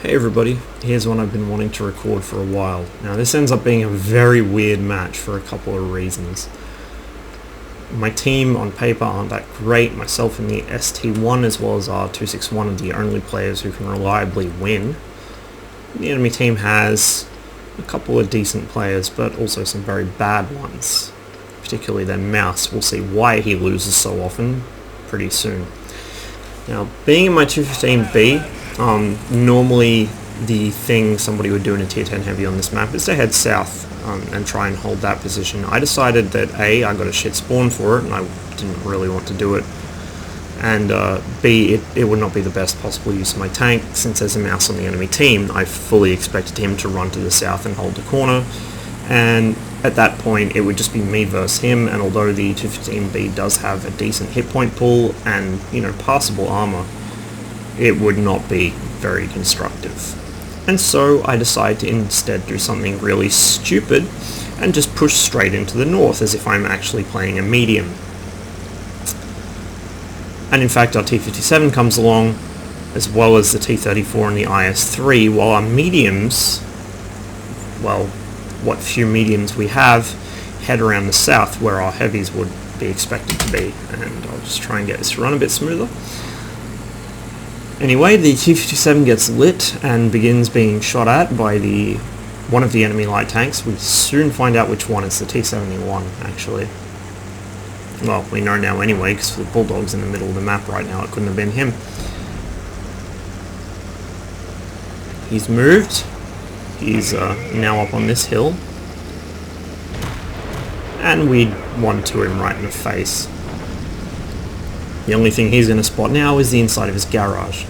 Hey everybody, here's one I've been wanting to record for a while. Now this ends up being a very weird match for a couple of reasons. My team on paper aren't that great. Myself and the ST1 as well as R261 are the only players who can reliably win. The enemy team has a couple of decent players but also some very bad ones. Particularly their mouse. We'll see why he loses so often pretty soon. Now being in my 215B, normally the thing somebody would do in a tier 10 heavy on this map is to head south and try and hold that position. I decided that A, I got a shit spawn for it and I didn't really want to do it, and B, it would not be the best possible use of my tank. Since there's a mouse on the enemy team, I fully expected him to run to the south and hold the corner, and at that point it would just be me versus him. And although the 215B does have a decent hit point pool and, you know, passable armor, it would not be very constructive. And so I decided to instead do something really stupid and just push straight into the north as if I'm actually playing a medium. And in fact our T57 comes along, as well as the T34 and the IS-3, while our mediums, well, what few mediums we have, head around the south where our heavies would be expected to be. And I'll just try and get this to run a bit smoother. Anyway, the T-57 gets lit and begins being shot at by one of the enemy light tanks. We soon find out which one. It's the T-71, actually. Well, we know now anyway, because the Bulldog's in the middle of the map right now. It couldn't have been him. He's moved. He's now up on this hill. And we 1-2 him right in the face. The only thing he's going to spot now is the inside of his garage.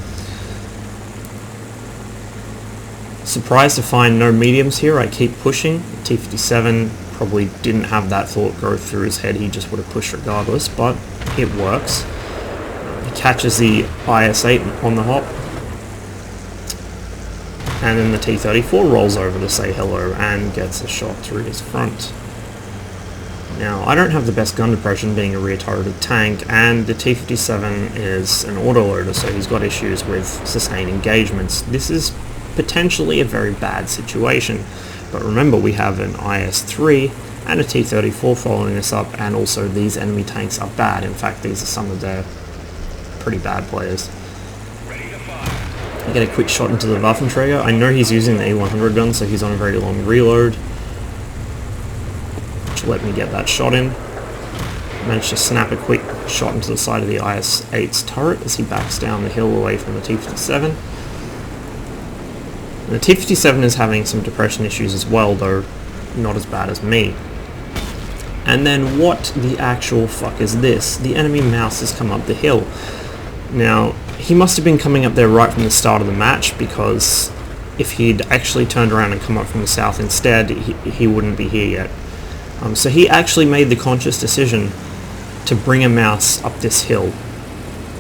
Surprised to find no mediums here. I keep pushing. T-57 probably didn't have that thought go through his head. He just would have pushed regardless, but it works. He catches the IS-8 on the hop. And then the T-34 rolls over to say hello and gets a shot through his front. Now, I don't have the best gun depression being a rear-turreted tank, and the T-57 is an autoloader, so he's got issues with sustained engagements. This is potentially a very bad situation, but remember we have an IS-3 and a T-34 following us up, and also these enemy tanks are bad. In fact, these are some of their pretty bad players. I get a quick shot into the Waffenträger. I know he's using the E100 gun, so he's on a very long reload. Let me get that shot in. Managed to snap a quick shot into the side of the IS-8's turret as he backs down the hill away from the T-57. And the T-57 is having some depression issues as well, though not as bad as me. And then what the actual fuck is this? The enemy mouse has come up the hill. Now, he must have been coming up there right from the start of the match, because if he'd actually turned around and come up from the south instead, he wouldn't be here yet. So he actually made the conscious decision to bring a mouse up this hill.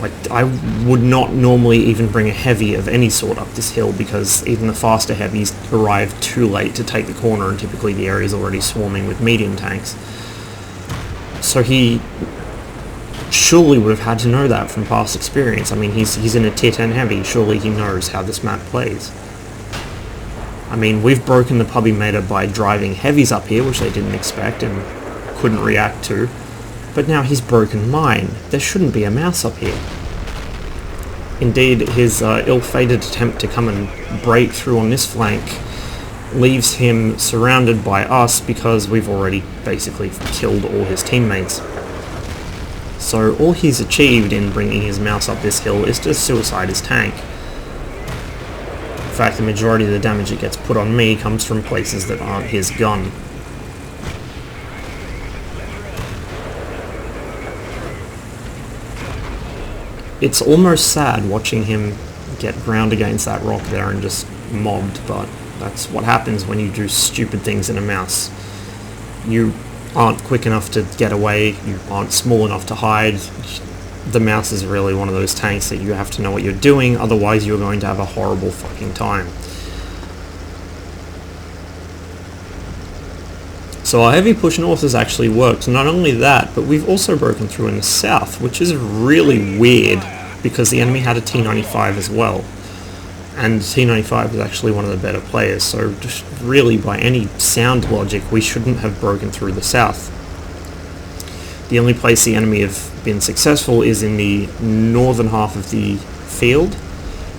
Like, I would not normally even bring a heavy of any sort up this hill, because even the faster heavies arrive too late to take the corner, and typically the area is already swarming with medium tanks. So he surely would have had to know that from past experience. I mean, he's in a tier 10 heavy, surely he knows how this map plays. I mean, we've broken the puppy meta by driving heavies up here, which they didn't expect and couldn't react to. But now he's broken mine. There shouldn't be a mouse up here. Indeed, his ill-fated attempt to come and break through on this flank leaves him surrounded by us, because we've already basically killed all his teammates. So all he's achieved in bringing his mouse up this hill is to suicide his tank. In fact, the majority of the damage that gets put on me comes from places that aren't his gun. It's almost sad watching him get ground against that rock there and just mobbed, but that's what happens when you do stupid things in a mouse. You aren't quick enough to get away, you aren't small enough to hide. The mouse is really one of those tanks that you have to know what you're doing, otherwise you're going to have a horrible fucking time. So our heavy push north has actually worked. Not only that, but we've also broken through in the south, which is really weird because the enemy had a T-95 as well. and T95 is actually one of the better players, so just really by any sound logic we shouldn't have broken through the south. The only place the enemy have been successful is in the northern half of the field,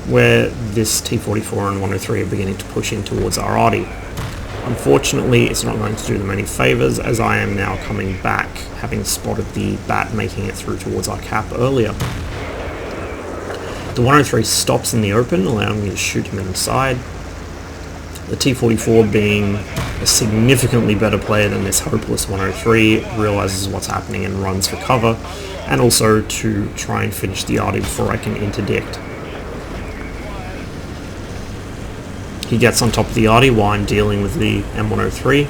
where this T44 and 103 are beginning to push in towards our arty. Unfortunately, it's not going to do them any favours, as I am now coming back, having spotted the bat making it through towards our cap earlier. The 103 stops in the open, allowing me to shoot him in the side. The T44, being a significantly better player than this hopeless 103, realises what's happening and runs for cover, and also to try and finish the arty before I can interdict. He gets on top of the arty while I'm dealing with the M103.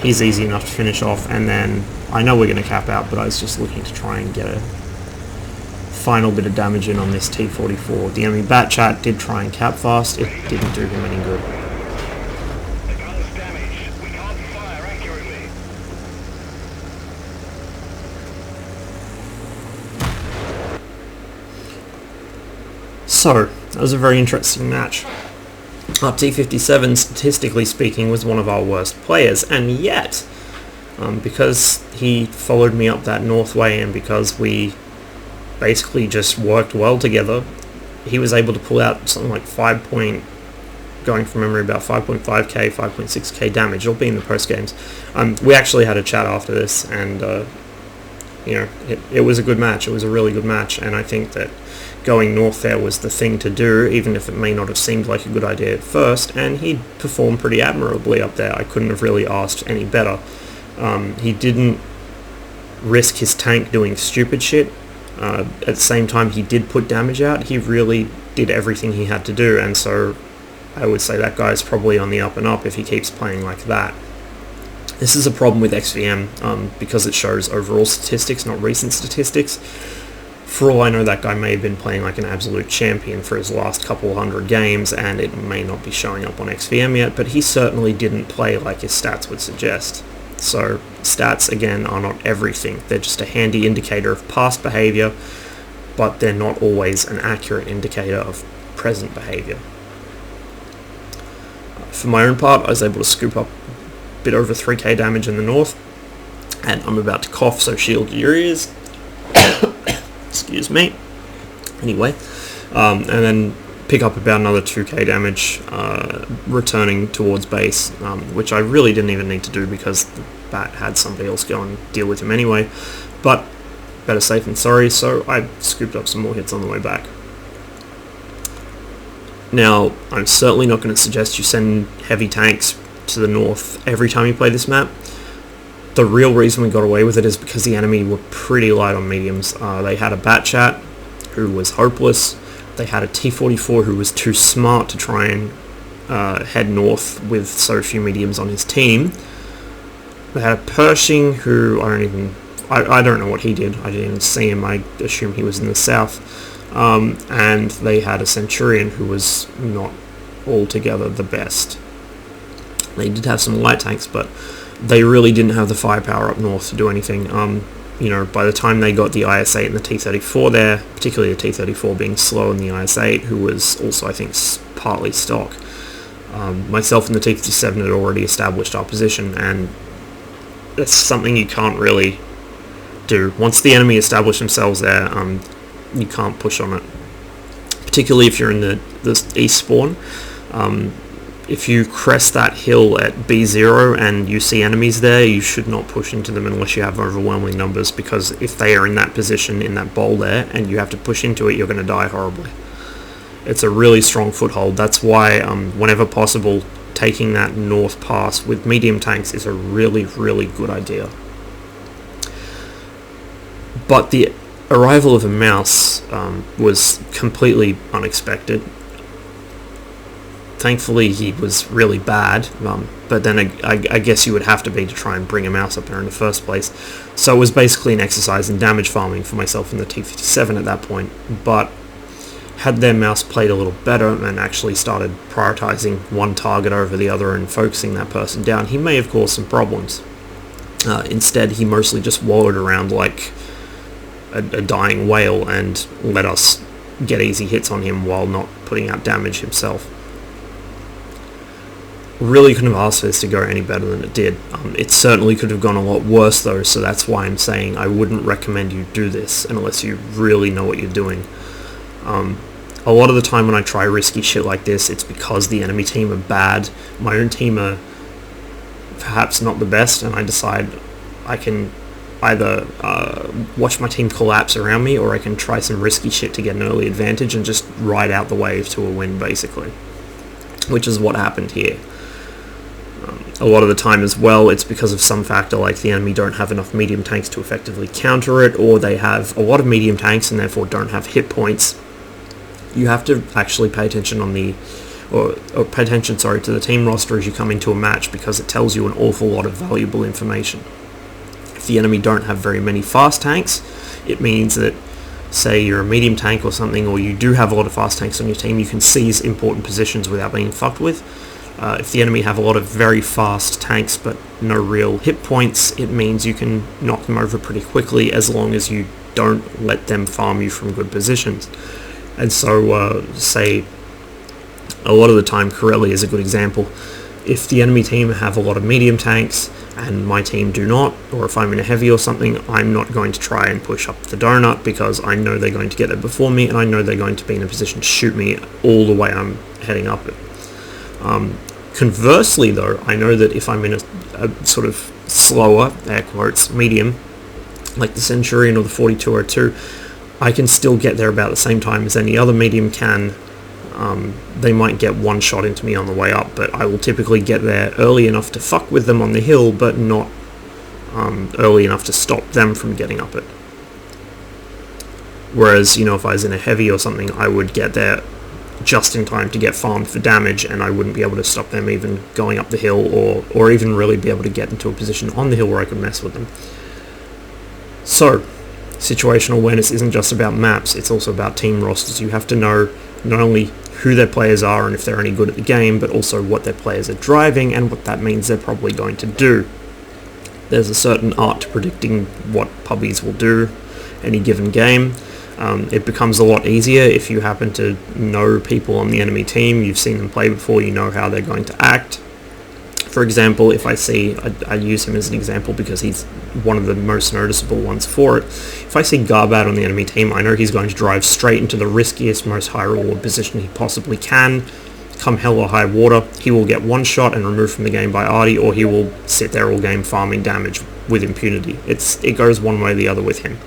He's easy enough to finish off, and then I know we're going to cap out, but I was just looking to try and get a final bit of damage in on this T44. The enemy bat chat did try and cap fast. It didn't do him any good. So, that was a very interesting match. Our T57, statistically speaking, was one of our worst players, and yet, because he followed me up that north way and because we basically just worked well together, he was able to pull out something like going from memory, about 5.5k, 5.6k damage. It'll be in the post games. We actually had a chat after this, and it was a good match. It was a really good match, and I think that going north there was the thing to do, even if it may not have seemed like a good idea at first, and he performed pretty admirably up there. I couldn't have really asked any better. He didn't risk his tank doing stupid shit. At the same time, he did put damage out. He really did everything he had to do, and so I would say that guy's probably on the up and up if he keeps playing like that. This is a problem with XVM because it shows overall statistics, not recent statistics. For all I know, that guy may have been playing like an absolute champion for his last couple hundred games, and it may not be showing up on XVM yet, but he certainly didn't play like his stats would suggest. So stats, again, are not everything. They're just a handy indicator of past behaviour, but they're not always an accurate indicator of present behaviour. For my own part, I was able to scoop up a bit over 3k damage in the north, and I'm about to cough, so shield your ears. Excuse me. Anyway, and then pick up about another 2k damage returning towards base, which I really didn't even need to do because the bat had somebody else go and deal with him anyway, but better safe than sorry, so I scooped up some more hits on the way back. Now, I'm certainly not going to suggest you send heavy tanks to the north every time you play this map. The real reason we got away with it is because the enemy were pretty light on mediums. They had a bat chat who was hopeless. They had a T44 who was too smart to try and head north with so few mediums on his team. They had a Pershing who I don't know what he did. I didn't even see him. I assume he was in the south. And they had a Centurion who was not altogether the best. They did have some light tanks, but they really didn't have the firepower up north to do anything. By the time they got the IS-8 and the T-34 there, particularly the T-34 being slow in the IS-8, who was also, I think, partly stock, myself and the T-57 had already established our position, and that's something you can't really do. Once the enemy establish themselves there, you can't push on it. Particularly if you're in the east spawn. If you crest that hill at B0 and you see enemies there, you should not push into them unless you have overwhelming numbers, because if they are in that position, in that bowl there, and you have to push into it, you're going to die horribly. It's a really strong foothold. That's why, whenever possible, taking that north pass with medium tanks is a really, really good idea. But the arrival of a mouse was completely unexpected. Thankfully, he was really bad, but then I guess you would have to be to try and bring a mouse up there in the first place. So it was basically an exercise in damage farming for myself and the T-57 at that point. But had their mouse played a little better and actually started prioritizing one target over the other and focusing that person down, he may have caused some problems. Instead, he mostly just wallowed around like a dying whale and let us get easy hits on him while not putting out damage himself. Really couldn't have asked for this to go any better than it did. It certainly could have gone a lot worse though, so that's why I'm saying I wouldn't recommend you do this unless you really know what you're doing. A lot of the time when I try risky shit like this, it's because the enemy team are bad. My own team are perhaps not the best, and I decide I can either watch my team collapse around me, or I can try some risky shit to get an early advantage and just ride out the wave to a win, basically. Which is what happened here. A lot of the time as well, it's because of some factor like the enemy don't have enough medium tanks to effectively counter it, or they have a lot of medium tanks and therefore don't have hit points. You have to actually pay attention on the or pay attention to the team roster as you come into a match, because it tells you an awful lot of valuable information. If the enemy don't have very many fast tanks, it means that, say you're a medium tank or something, or you do have a lot of fast tanks on your team, you can seize important positions without being fucked with. If the enemy have a lot of very fast tanks but no real hit points, it means you can knock them over pretty quickly as long as you don't let them farm you from good positions. And so, say, a lot of the time, Corelli is a good example. If the enemy team have a lot of medium tanks and my team do not, or if I'm in a heavy or something, I'm not going to try and push up the donut, because I know they're going to get there before me, and I know they're going to be in a position to shoot me all the way I'm heading up it. Conversely though, I know that if I'm in a sort of slower, air quotes, medium, like the Centurion or the 4202, I can still get there about the same time as any other medium can. They might get one shot into me on the way up, but I will typically get there early enough to fuck with them on the hill, but not early enough to stop them from getting up it. Whereas, you know, if I was in a heavy or something, I would get there just in time to get farmed for damage, and I wouldn't be able to stop them even going up the hill, or even really be able to get into a position on the hill where I could mess with them. So, situational awareness isn't just about maps, it's also about team rosters. You have to know not only who their players are and if they're any good at the game, but also what their players are driving and what that means they're probably going to do. There's a certain art to predicting what pubbies will do any given game. It becomes a lot easier if you happen to know people on the enemy team, you've seen them play before, you know how they're going to act. For example, if I see, I use him as an example because he's one of the most noticeable ones for it. If I see Garbat on the enemy team, I know he's going to drive straight into the riskiest, most high reward position he possibly can. Come hell or high water, he will get one shot and removed from the game by Artie, or he will sit there all game farming damage with impunity. It goes one way or the other with him.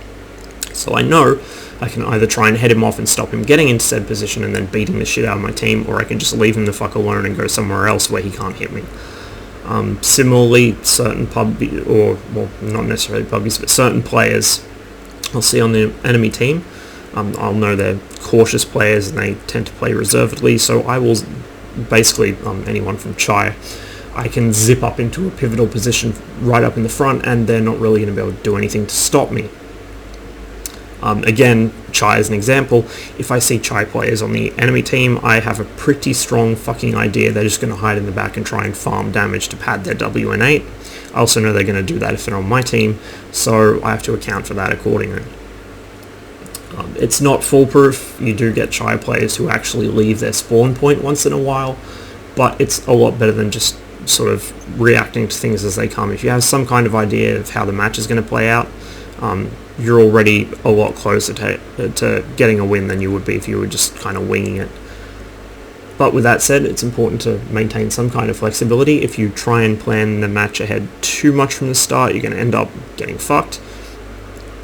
So I know I can either try and head him off and stop him getting into said position and then beating the shit out of my team, or I can just leave him the fuck alone and go somewhere else where he can't hit me. Similarly, certain pubbies, or, well, not necessarily pubbies, but certain players I'll see on the enemy team, I'll know they're cautious players and they tend to play reservedly, so I will basically, anyone from Chai, I can zip up into a pivotal position right up in the front, and they're not really going to be able to do anything to stop me. Again, Chai as an example, if I see Chai players on the enemy team, I have a pretty strong fucking idea they're just going to hide in the back and try and farm damage to pad their WN8. I also know they're going to do that if they're on my team, so I have to account for that accordingly. It's not foolproof. You do get Chai players who actually leave their spawn point once in a while, but it's a lot better than just sort of reacting to things as they come. If you have some kind of idea of how the match is going to play out, you're already a lot closer to getting a win than you would be if you were just kind of winging it. But with that said, it's important to maintain some kind of flexibility. If you try and plan the match ahead too much from the start, you're going to end up getting fucked.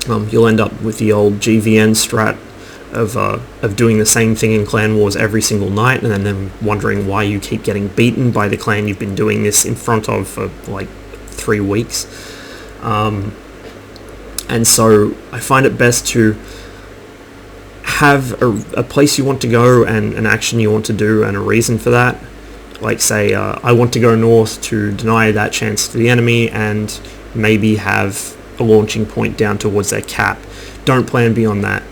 You'll end up with the old GVN strat of doing the same thing in clan wars every single night, and then wondering why you keep getting beaten by the clan you've been doing this in front of for like 3 weeks. And so I find it best to have a place you want to go and an action you want to do and a reason for that. Like say, I want to go north to deny that chance to the enemy and maybe have a launching point down towards their cap. Don't plan beyond that.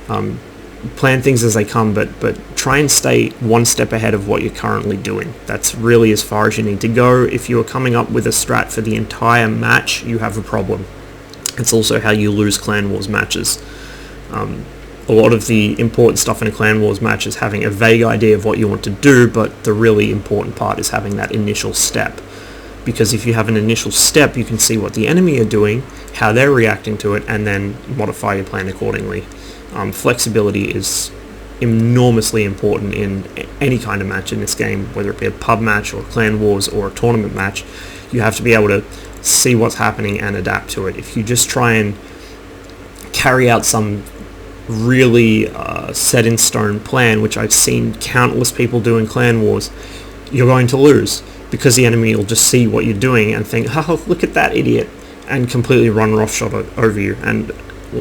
Plan things as they come, but try and stay one step ahead of what you're currently doing. That's really as far as you need to go. If you are coming up with a strat for the entire match, you have a problem. It's also how you lose Clan Wars matches. A lot of the important stuff in a Clan Wars match is having a vague idea of what you want to do, but the really important part is having that initial step. Because if you have an initial step, you can see what the enemy are doing, how they're reacting to it, and then modify your plan accordingly. Flexibility is enormously important in any kind of match in this game, whether it be a pub match or Clan Wars or a tournament match. You have to be able to see what's happening and adapt to it. If you just try and carry out some really set in stone plan, which I've seen countless people do in Clan Wars, you're going to lose, because the enemy will just see what you're doing and think, oh, look at that idiot, and completely run roughshod over you. And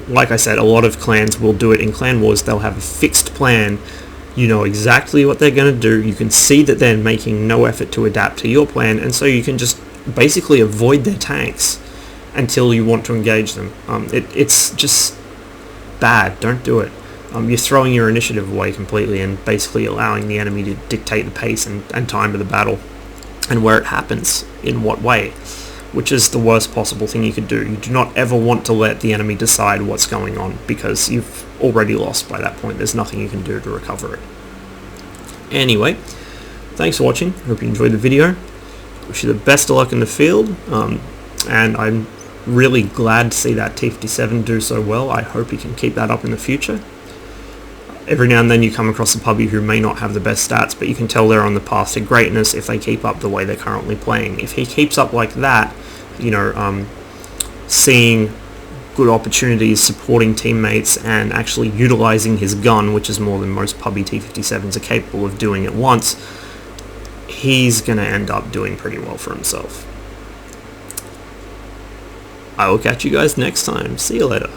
like I said, a lot of clans will do it in Clan Wars. They'll have a fixed plan. You know exactly what they're going to do. You can see that they're making no effort to adapt to your plan, and so you can just basically avoid their tanks until you want to engage them. It's just bad. Don't do it. You're throwing your initiative away completely and basically allowing the enemy to dictate the pace and time of the battle and where it happens, in what way, which is the worst possible thing you could do. You do not ever want to let the enemy decide what's going on, because you've already lost by that point. There's nothing you can do to recover it. Anyway, thanks for watching. Hope you enjoyed the video. Wish you the best of luck in the field, and I'm really glad to see that T57 do so well. I hope he can keep that up in the future. Every now and then you come across a puppy who may not have the best stats, but you can tell they're on the path to greatness if they keep up the way they're currently playing. If he keeps up like that, you know, seeing good opportunities, supporting teammates, and actually utilizing his gun, which is more than most puppy T57s are capable of doing at once, he's going to end up doing pretty well for himself. I will catch you guys next time. See you later.